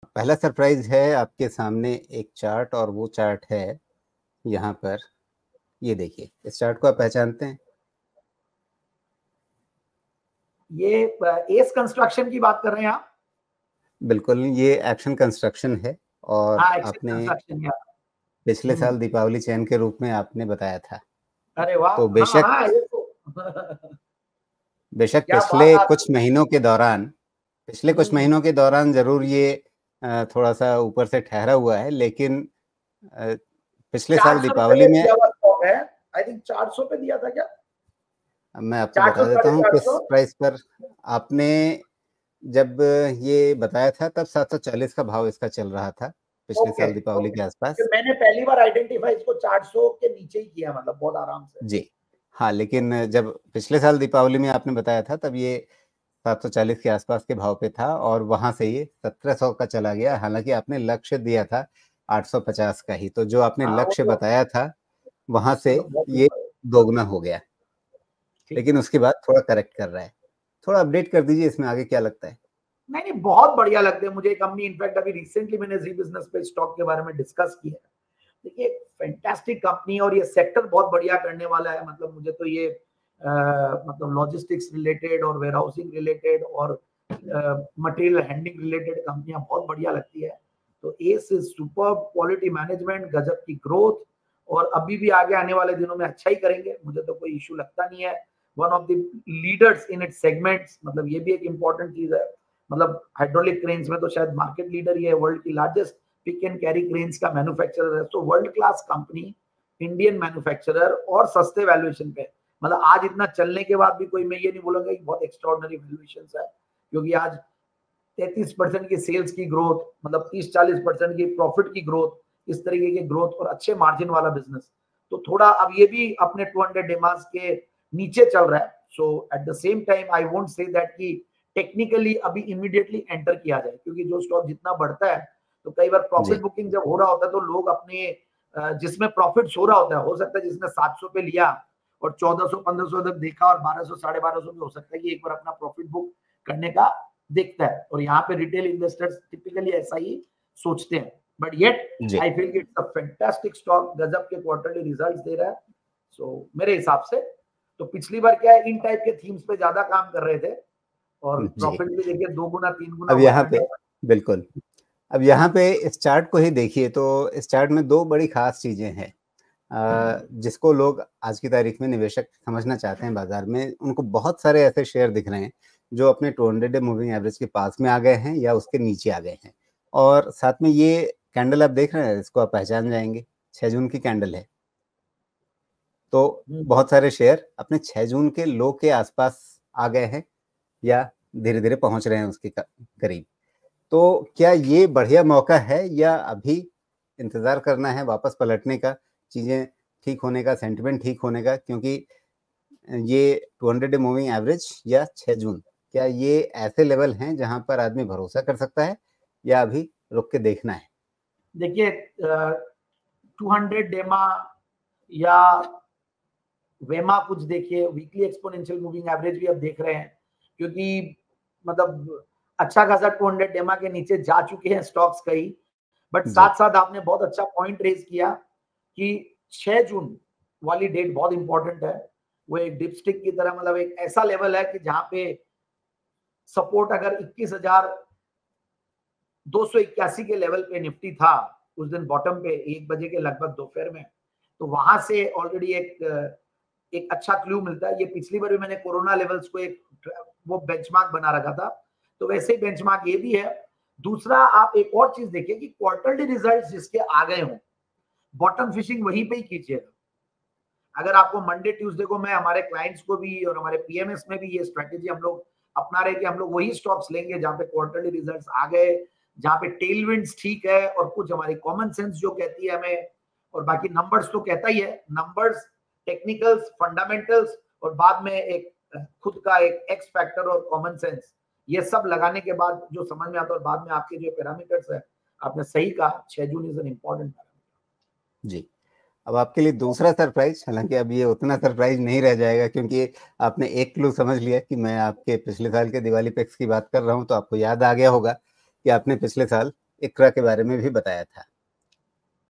पहला सरप्राइज़ है आपके सामने एक चार्ट और वो चार्ट है यहाँ पर, ये देखिए, इस चार्ट को आप पहचानते हैं? ये एस कंस्ट्रक्शन की बात कर रहे हैं आप? बिल्कुल, ये एक्शन कंस्ट्रक्शन है और हाँ, एक्शन आपने कंस्ट्रक्शन या पिछले साल दीपावली चैन के रूप में आपने बताया था। अरे वाह! तो हाँ, बेशक हाँ, ये तो बेशक क्या बात आप पिछले कुछ महीनों के दौरान ज़रूर ये थोड़ा-सा ऊपर से ठहरा हुआ है, लेकिन अ, पिछले साल 400 रुपए दीपावली में में दिया हुआ स्टॉक है। आई थिंक 400 पे दिया था क्या? मैं आपको 400 बता देता साढ़े हूँ चार किस सौ प्राइस पर आपने जब ये बताया था तब 740 का भाव इसका चल रहा था, पिछले ओके, साल दीपावली ओके। के आस-पास। मैंने पहली बार आइडेंटिफाई इसको 400 के नीचे ही किया मतलब बहुत आराम से। जी। हाँ, लेकिन जब पिछले साल दीपावली में आपने बताया था तब ये 740 के आस-पास के भाव पे था और वहाँ से ये 1700 का चला गया। हालाँकि आपने लक्ष्य दिया था 850 का ही, तो जो आपने हाँ, वो लक्ष्य तो बताया था, वहाँ से मतलब बहुत ये ऊपर है। दोगुना हो गया। ठीक लेकिन है। उसके बाद थोड़ा करेक्ट कर रहा है। थोड़ा अपडेट कर दीजिए इसमें आगे क्या लगता है? नहीं, नहीं बहुत बढ़िया लगते हैं मुझे कंपनी इनफैक्ट अभी रिसेंटली मैंने जी बिज़नेस पे स्टॉक के बारे में डिस्कस किया। देखिए फैंटास्टिक कंपनी और ये सेक्टर बहुत बढ़िया करने वाला है मतलब मुझे तो ये मतलब लॉजिस्टिक्स रिलेटेड और वेयरहाउसिंग रिलेटेड और मटेरियल हैंडलिंग रिलेटेड कंपनियां बहुत बढ़िया लगती है। तो S is super quality management, गजब की ग्रोथ और अभी भी आगे आने वाले दिनों में अच्छा ही करेंगे, मुझे तो कोई इशू लगता नहीं है। One of the leaders in its segments, मतलब ये भी एक इंपॉर्टेंट चीज है। मतलब हाइड्रोलिक क्रेन्स में तो शायद मार्केट लीडर ही है, वर्ल्ड की largest pick and carry cranes का मैन्युफैक्चरर है। तो world class company, Indian manufacturer और सस्ते वैल्यूएशन पे, मतलब आज इतना चलने के बाद भी कोई मैं ये नहीं बोलूंगा कि बहुत एक्स्ट्राऑर्डिनरी वैल्यूएशन है, क्योंकि आज 33% की सेल्स की ग्रोथ, मतलब 30-40% की प्रॉफिट की ग्रोथ, इस तरीके की ग्रोथ और अच्छे मार्जिन वाला बिजनेस। तो थोड़ा अब ये भी अपने 200 डेमास के नीचे चल रहा है। So at the same time I won't say that कि टेक्निकली अभी इमीडिएटली एंटर किया जाए, क्योंकि जो स्टॉक जितना बढ़ता है तो कई बार प्रॉफिट जी, बुकिंग जब हो रहा होता है तो लोग अपने जिसमें प्रॉफिट हो रहा होता है, हो सकता है जिसने 700 पे लिया और 1400-1500 तक देखा और 1200 1250 में हो सकता है कि एक बार अपना प्रॉफिट बुक करने का देखता है। और यहाँ पे रिटेल इन्वेस्टर्स टिपिकली ऐसा ही सोचते हैं, बट येट जी। I feel it's a fantastic stock, गजब के क्वार्टरली रिजल्ट्स दे रहा है। सो मेरे हिसाब से तो पिछली बार क्या है, इन टाइप के थीम्स पे ज्यादा काम कर रहे थे और जी। प्रॉफिट भी देखिए 2 गुना 3 गुना अब हुआ यहाँ है। पे बिल्कुल, अब यहाँ पे इस चार्ट को ही देखिए तो इस चार्ट में 2 बड़ी ख़ास चीज़ें हैं जिसको लोग आज की तारीख में निवेशक समझना चाहते हैं बाज़ार में। उनको बहुत सारे ऐसे शेयर दिख रहे हैं, जो अपने 200 डे मूविंग एवरेज के पास में आ गए हैं या उसके नीचे आ गए हैं। और साथ में ये कैंडल आप देख रहे हैं, इसको आप पहचान जाएँगे, 6 जून की कैंडल है। तो बहुत सारे शेयर अपने 6 जून के लो के आस-पास आ गए हैं या धीरे-धीरे पहुँच रहे हैं उसके करीब। तो क्या ये बढ़िया मौका है या अभी इंतज़ार करना है वापस पलटने का, चीज़ें ठीक होने का, सेंटिमेंट ठीक होने का? क्योंकि ये 200 डे मूविंग एवरेज या 6 जून, क्या ये ऐसे लेवल हैं जहाँ पर आदमी भरोसा कर सकता है या अभी रुक के देखना है? देखिए 200 डेमा या वेमा कुछ देखिए, वीकली एक्सपोनेंशियल मूविंग एवरेज भी अब देख रहे हैं, क्योंकि मतलब अच्छा खासा 200 डेमा के नीचे जा चुके हैं स्टॉक्स कई। बट जी, साथ साथ आपने बहुत अच्छा पॉइंट रेज किया कि 6 जून वाली डेट बहुत इंपॉर्टेंट है। वो एक डिपस्टिक की तरह, मतलब एक ऐसा लेवल है कि जहां पे सपोर्ट अगर 21,281 के लेवल पे निफ्टी था उस दिन बॉटम पे 1 बजे के लगभग दोपहर में, तो वहां से ऑलरेडी एक अच्छा क्लू मिलता है। ये पिछली बार भी मैंने कोरोना लेवल्स को एक वो बेंचमार्क बना रखा था, तो वैसे ही बेंचमार्क ये भी है। दूसरा आप एक और चीज देखिए कि क्वार्टरली रिजल्ट्स जिसके आ गए हों, बॉटम फिशिंग वहीं पे ही कीजिएगा। अगर आपको मंडे ट्यूसडे को, मैं हमारे क्लाइंट्स को भी और हमारे पीएमएस में भी ये स्ट्रेटेजी हम लोग अपना रहे कि हम लोग वही स्टॉक्स लेंगे जहां पे क्वार्टरली रिजल्ट्स आ गए, जहां पे टेलविंड्स ठीक है और कुछ हमारी कॉमन सेंस जो कहती है हमें, और बाकी नंबर्स तो कहता ही है, नंबर्स, टेक्निकल्स, फंडामेंटल्स और बाद में एक खुद का एक एक्स फैक्टर और कॉमन सेंस, ये सब लगाने के बाद जो समझ में आता है और बाद में आपके जो पैरामीटर्स है, आपने सही कहा 6 June is an important parameter. जी। अब आपके लिए दूसरा सरप्राइज़, हालाँकि अब ये उतना सरप्राइज़ नहीं रह जाएगा क्योंकि आपने एक क्लू समझ लिया कि मैं आपके पिछले साल के दिवाली पैक्स की बात कर रहा हूँ, तो आपको याद आ गया होगा कि आपने पिछले साल इक्रा के बारे में भी बताया था।